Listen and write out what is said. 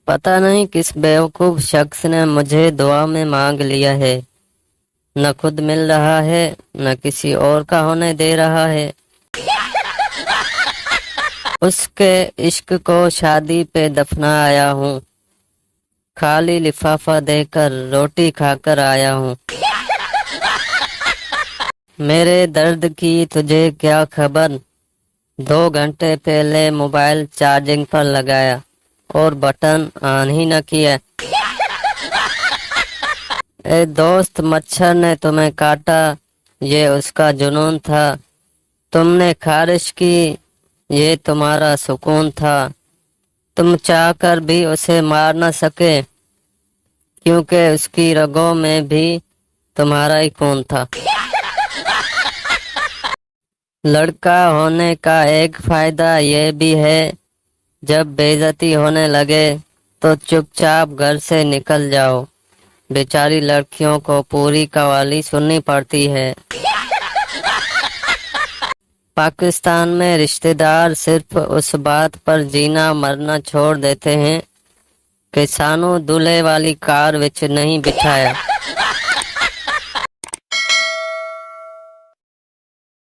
पता नहीं किस बेवकूफ शख्स ने मुझे दुआ में मांग लिया है। न खुद मिल रहा है, न किसी और का होने दे रहा है। उसके इश्क को शादी पे दफना आया हूँ, खाली लिफाफा देकर रोटी खाकर आया हूँ। मेरे दर्द की तुझे क्या खबर, 2 घंटे पहले मोबाइल चार्जिंग पर लगाया और बटन ऑन ही न किया। ए दोस्त, मच्छर ने तुम्हें काटा, ये उसका जुनून था। तुमने खारिश की, ये तुम्हारा सुकून था। तुम चाहकर भी उसे मार न सके, क्योंकि उसकी रगों में भी तुम्हारा ही खून था। लड़का होने का एक फायदा ये भी है, जब बेइज्जती होने लगे तो चुपचाप घर से निकल जाओ। बेचारी लड़कियों को पूरी कवाली सुननी पड़ती है। पाकिस्तान में रिश्तेदार सिर्फ उस बात पर जीना मरना छोड़ देते हैं कि सानू दूल्हे वाली कार विच नहीं बिठाया।